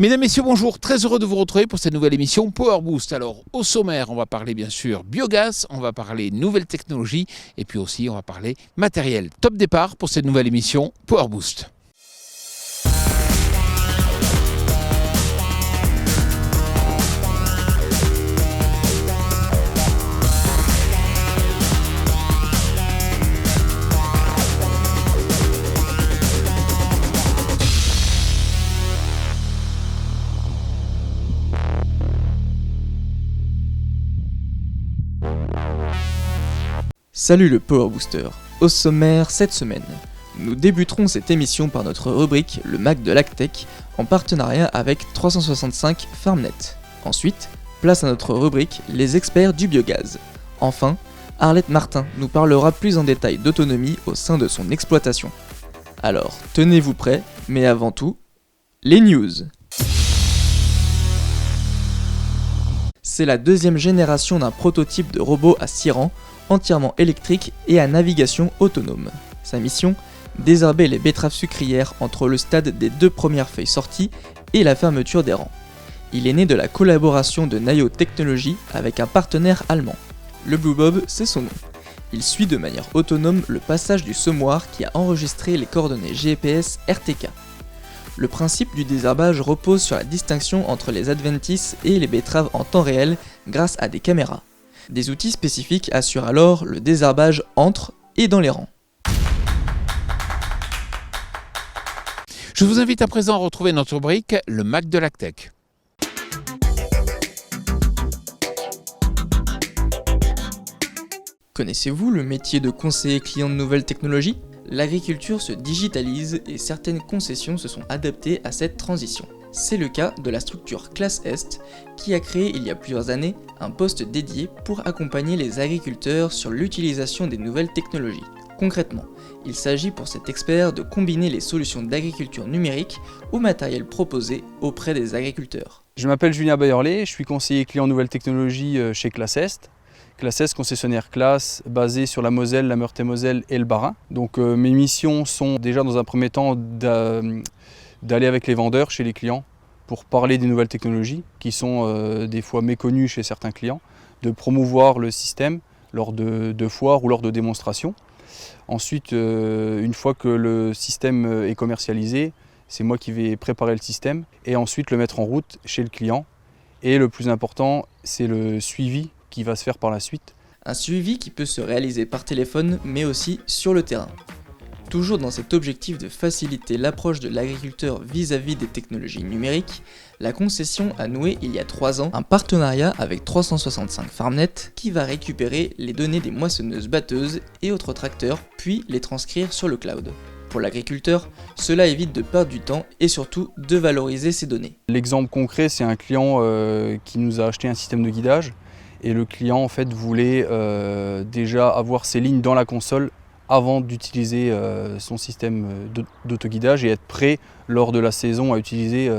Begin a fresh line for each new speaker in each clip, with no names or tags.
Mesdames, Messieurs, bonjour. Très heureux de vous retrouver pour cette nouvelle émission Power Boost. Alors, au sommaire, on va parler bien sûr biogaz, on va parler nouvelles technologies et puis aussi on va parler matériel. Top départ pour cette nouvelle émission Power Boost.
Salut le Power Booster. Au sommaire cette semaine, nous débuterons cette émission par notre rubrique Le Mac de l'AgTech en partenariat avec 365 FarmNet. Ensuite, place à notre rubrique Les experts du biogaz. Enfin, Arlette Martin nous parlera plus en détail d'autonomie au sein de son exploitation. Alors, tenez-vous prêts, mais avant tout, les news. C'est la deuxième génération d'un prototype de robot à 6 rangs, entièrement électrique et à navigation autonome. Sa mission, désherber les betteraves sucrières entre le stade des 2 premières feuilles sorties et la fermeture des rangs. Il est né de la collaboration de Nayo Technologies avec un partenaire allemand. Le Blue Bob, c'est son nom. Il suit de manière autonome le passage du semoir qui a enregistré les coordonnées GPS RTK. Le principe du désherbage repose sur la distinction entre les adventices et les betteraves en temps réel grâce à des caméras. Des outils spécifiques assurent alors le désherbage entre et dans les rangs.
Je vous invite à présent à retrouver notre rubrique Le Mac de l'AgTech.
Connaissez-vous le métier de conseiller client de nouvelles technologies ? L'agriculture se digitalise et certaines concessions se sont adaptées à cette transition. C'est le cas de la structure Classe Est qui a créé il y a plusieurs années un poste dédié pour accompagner les agriculteurs sur l'utilisation des nouvelles technologies. Concrètement, il s'agit pour cet expert de combiner les solutions d'agriculture numérique au matériel proposé auprès des agriculteurs.
Je m'appelle Julien Bayerlé, je suis conseiller client nouvelles technologies chez Classe Est. Classe Est, concessionnaire Classe, basé sur la Moselle, la Meurthe-et-Moselle et le Bas-Rhin. Donc mes missions sont déjà dans un premier temps d'aller avec les vendeurs chez les clients pour parler des nouvelles technologies qui sont des fois méconnues chez certains clients, de promouvoir le système lors de foires ou lors de démonstrations. Ensuite, une fois que le système est commercialisé, c'est moi qui vais préparer le système et ensuite le mettre en route chez le client. Et le plus important, c'est le suivi qui va se faire par la suite.
Un suivi qui peut se réaliser par téléphone mais aussi sur le terrain. Toujours dans cet objectif de faciliter l'approche de l'agriculteur vis-à-vis des technologies numériques, la concession a noué il y a 3 ans un partenariat avec 365 FarmNet qui va récupérer les données des moissonneuses-batteuses et autres tracteurs puis les transcrire sur le cloud. Pour l'agriculteur, cela évite de perdre du temps et surtout de valoriser ces données.
L'exemple concret, c'est un client qui nous a acheté un système de guidage et le client en fait voulait déjà avoir ses lignes dans la console avant d'utiliser son système d'autoguidage et être prêt lors de la saison à utiliser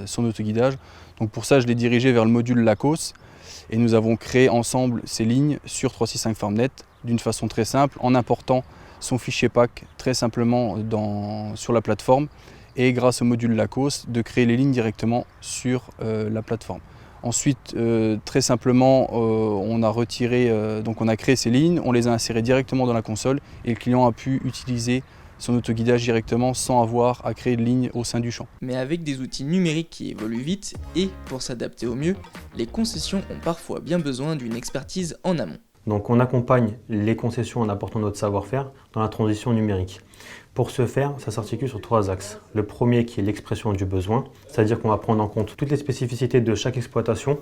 son autoguidage. Donc pour ça, je l'ai dirigé vers le module LACOS et nous avons créé ensemble ces lignes sur 365 FarmNet d'une façon très simple en important son fichier PAC très simplement sur la plateforme et grâce au module LACOS de créer les lignes directement sur la plateforme. Ensuite, très simplement, on a créé ces lignes, on les a insérées directement dans la console et le client a pu utiliser son autoguidage directement sans avoir à créer de ligne au sein du champ.
Mais avec des outils numériques qui évoluent vite et pour s'adapter au mieux, les concessions ont parfois bien besoin d'une expertise en amont.
Donc on accompagne les concessions en apportant notre savoir-faire dans la transition numérique. Pour ce faire, ça s'articule sur 3 axes. Le premier qui est l'expression du besoin, c'est-à-dire qu'on va prendre en compte toutes les spécificités de chaque exploitation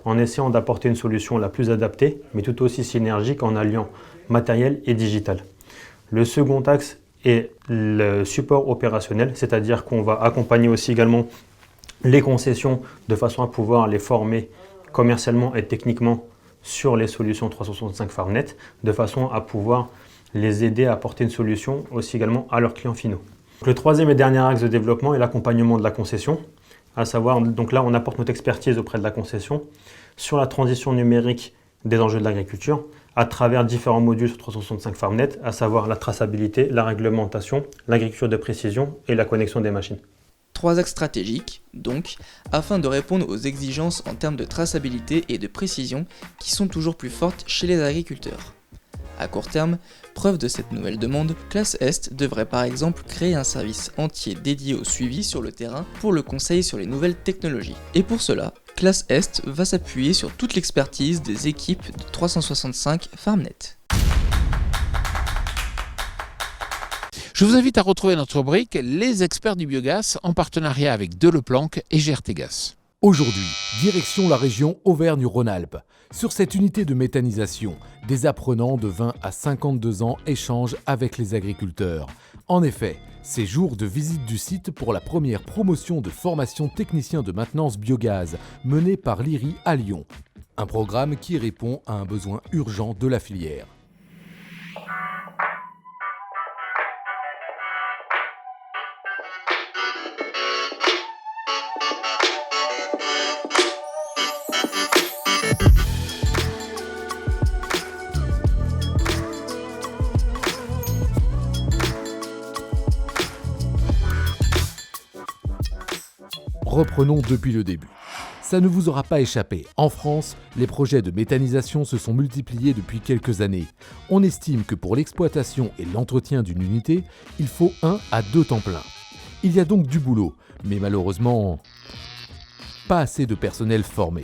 en essayant d'apporter une solution la plus adaptée, mais tout aussi synergique en alliant matériel et digital. Le second axe est le support opérationnel, c'est-à-dire qu'on va accompagner aussi également les concessions de façon à pouvoir les former commercialement et techniquement sur les solutions 365 FarmNet, de façon à pouvoir les aider à apporter une solution aussi également à leurs clients finaux. Le troisième et dernier axe de développement est l'accompagnement de la concession, à savoir, donc là on apporte notre expertise auprès de la concession sur la transition numérique des enjeux de l'agriculture à travers différents modules sur 365 FarmNet, à savoir la traçabilité, la réglementation, l'agriculture de précision et la connexion des machines.
3 axes stratégiques, donc, afin de répondre aux exigences en termes de traçabilité et de précision qui sont toujours plus fortes chez les agriculteurs. À court terme, preuve de cette nouvelle demande, Classe Est devrait par exemple créer un service entier dédié au suivi sur le terrain pour le conseil sur les nouvelles technologies. Et pour cela, Classe Est va s'appuyer sur toute l'expertise des équipes de 365 FarmNet.
Je vous invite à retrouver notre rubrique Les experts du biogaz en partenariat avec Deleplanque et GRTgaz.
Aujourd'hui, direction la région Auvergne-Rhône-Alpes. Sur cette unité de méthanisation, des apprenants de 20 à 52 ans échangent avec les agriculteurs. En effet, c'est jour de visite du site pour la première promotion de formation technicien de maintenance biogaz menée par l'IRI à Lyon. Un programme qui répond à un besoin urgent de la filière. Reprenons depuis le début. Ça ne vous aura pas échappé, en France, les projets de méthanisation se sont multipliés depuis quelques années. On estime que pour l'exploitation et l'entretien d'une unité, il faut 1 à 2 temps plein. Il y a donc du boulot, mais malheureusement, pas assez de personnel formé.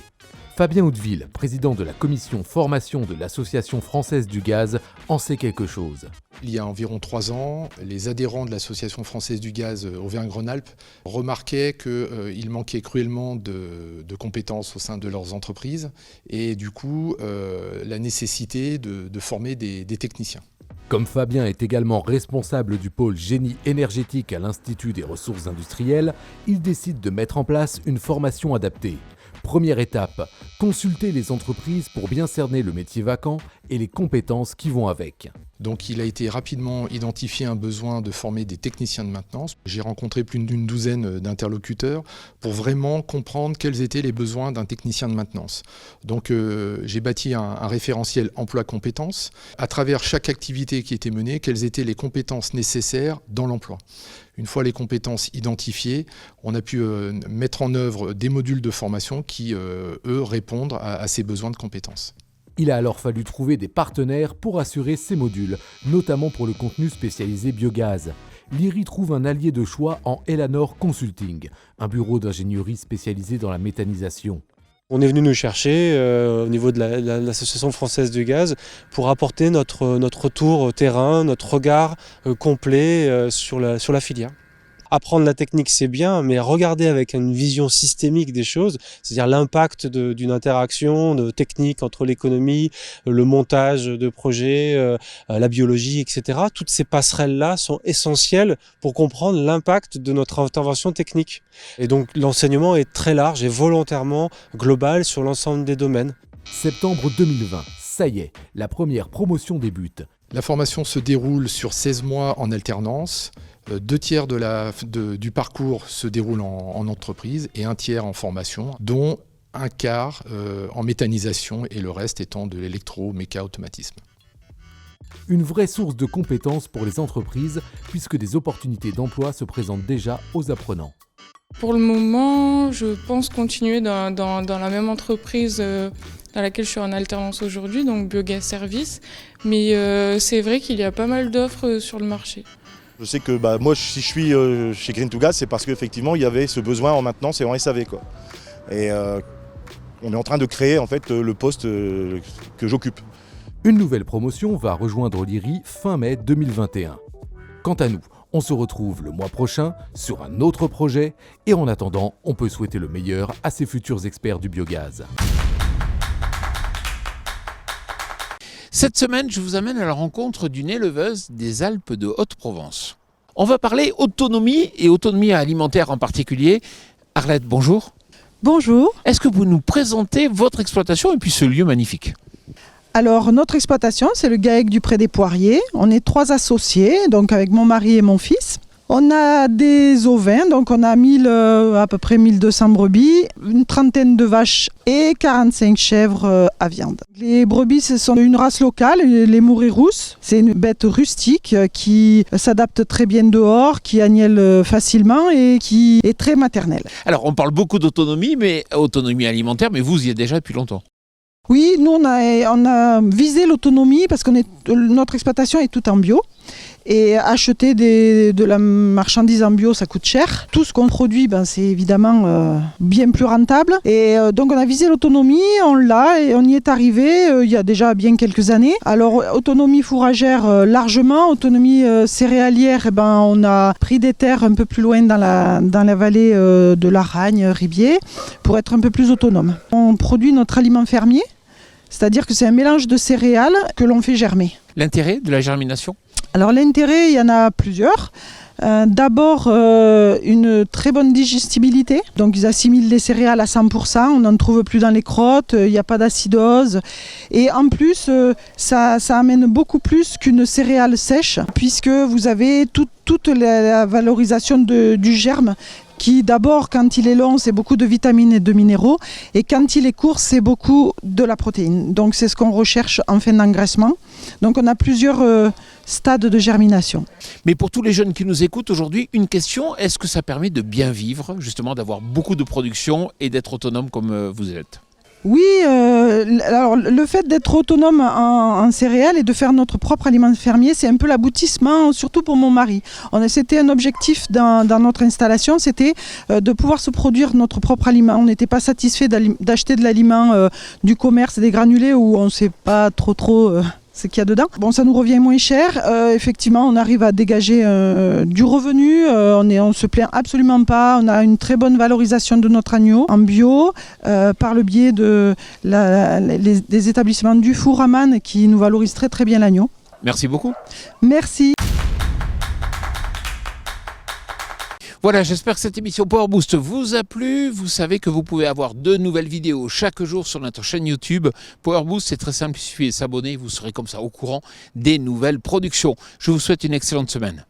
Fabien Hauteville, président de la commission formation de l'Association française du gaz, en sait quelque chose.
Il y a environ 3 ans, les adhérents de l'Association française du gaz Auvergne-Rhône-Alpes remarquaient qu'il manquait cruellement de compétences au sein de leurs entreprises et du coup la nécessité de former des techniciens.
Comme Fabien est également responsable du pôle génie énergétique à l'Institut des ressources industrielles, il décide de mettre en place une formation adaptée. Première étape, consulter les entreprises pour bien cerner le métier vacant et les compétences qui vont avec.
Donc il a été rapidement identifié un besoin de former des techniciens de maintenance. J'ai rencontré plus d'une douzaine d'interlocuteurs pour vraiment comprendre quels étaient les besoins d'un technicien de maintenance. Donc j'ai bâti un référentiel emploi-compétences. À travers chaque activité qui était menée, quelles étaient les compétences nécessaires dans l'emploi. Une fois les compétences identifiées, on a pu mettre en œuvre des modules de formation qui, eux, répondent à ces besoins de compétences.
Il a alors fallu trouver des partenaires pour assurer ces modules, notamment pour le contenu spécialisé biogaz. L'IRI trouve un allié de choix en Elanor Consulting, un bureau d'ingénierie spécialisé dans la méthanisation.
On est venu nous chercher au niveau de l'Association française du gaz pour apporter notre retour terrain, notre regard complet sur la filière. Apprendre la technique, c'est bien, mais regarder avec une vision systémique des choses, c'est-à-dire l'impact d'une interaction de technique entre l'économie, le montage de projets, la biologie, etc. Toutes ces passerelles-là sont essentielles pour comprendre l'impact de notre intervention technique. Et donc l'enseignement est très large et volontairement global sur l'ensemble des domaines.
Septembre 2020, ça y est, la première promotion débute.
La formation se déroule sur 16 mois en alternance. 2 tiers du parcours se déroulent en entreprise et 1 tiers en formation, dont 1 quart en méthanisation et le reste étant de l'électro-méca-automatisme.
Une vraie source de compétences pour les entreprises puisque des opportunités d'emploi se présentent déjà aux apprenants.
Pour le moment, je pense continuer dans la même entreprise dans laquelle je suis en alternance aujourd'hui, donc Biogaz Service, mais c'est vrai qu'il y a pas mal d'offres sur le marché.
Je sais que moi, si je suis chez Green2Gas, c'est parce qu'effectivement, il y avait ce besoin en maintenance et en SAV, quoi. Et on est en train de créer en fait le poste que j'occupe.
Une nouvelle promotion va rejoindre l'IRI fin mai 2021. Quant à nous, on se retrouve le mois prochain sur un autre projet et en attendant, on peut souhaiter le meilleur à ces futurs experts du biogaz.
Cette semaine, je vous amène à la rencontre d'une éleveuse des Alpes de Haute-Provence. On va parler autonomie et autonomie alimentaire en particulier. Arlette, bonjour.
Bonjour.
Est-ce que vous nous présentez votre exploitation et puis ce lieu magnifique ?
Alors, notre exploitation, c'est le GAEC du Pré des Poiriers. On est 3 associés, donc avec mon mari et mon fils. On a des ovins, donc on a à peu près 1200 brebis, une trentaine de vaches et 45 chèvres à viande. Les brebis, ce sont une race locale, les Mourets rousses. C'est une bête rustique qui s'adapte très bien dehors, qui agnelle facilement et qui est très maternelle.
Alors, on parle beaucoup d'autonomie, mais autonomie alimentaire, mais vous y êtes déjà depuis longtemps.
Oui, nous on a visé l'autonomie parce que notre exploitation est toute en bio. Et acheter de la marchandise en bio, ça coûte cher. Tout ce qu'on produit, c'est évidemment bien plus rentable. Et donc on a visé l'autonomie, on l'a et on y est arrivé il y a déjà bien quelques années. Alors autonomie fourragère largement, autonomie céréalière, on a pris des terres un peu plus loin dans la vallée de l'Aragne, Ribier, pour être un peu plus autonome. On produit notre aliment fermier, c'est-à-dire que c'est un mélange de céréales que l'on fait germer.
L'intérêt de la germination ?
Alors l'intérêt, il y en a plusieurs. D'abord, une très bonne digestibilité. Donc ils assimilent les céréales à 100%, on n'en trouve plus dans les crottes, il n'y a pas d'acidose. Et en plus, ça amène beaucoup plus qu'une céréale sèche, puisque vous avez toute la valorisation du germe, qui d'abord, quand il est long, c'est beaucoup de vitamines et de minéraux, et quand il est court, c'est beaucoup de la protéine. Donc c'est ce qu'on recherche en fin d'engraissement. Donc on a plusieurs stades de germination.
Mais pour tous les jeunes qui nous écoutent aujourd'hui, une question, est-ce que ça permet de bien vivre, justement d'avoir beaucoup de production et d'être autonome comme vous êtes ?
Oui, alors le fait d'être autonome en céréales et de faire notre propre aliment fermier, c'est un peu l'aboutissement, surtout pour mon mari. C'était un objectif dans notre installation, c'était de pouvoir se produire notre propre aliment. On n'était pas satisfait d'acheter de l'aliment du commerce, des granulés où on ne sait pas trop ce qu'il y a dedans. Bon, ça nous revient moins cher. Effectivement, on arrive à dégager du revenu. On se plaint absolument pas. On a une très bonne valorisation de notre agneau en bio par le biais des établissements du Four à Manne qui nous valorisent très très bien l'agneau.
Merci beaucoup.
Merci.
Voilà, j'espère que cette émission Power Boost vous a plu. Vous savez que vous pouvez avoir de nouvelles vidéos chaque jour sur notre chaîne YouTube. Power Boost, c'est très simple, il suffit de s'abonner, vous serez comme ça au courant des nouvelles productions. Je vous souhaite une excellente semaine.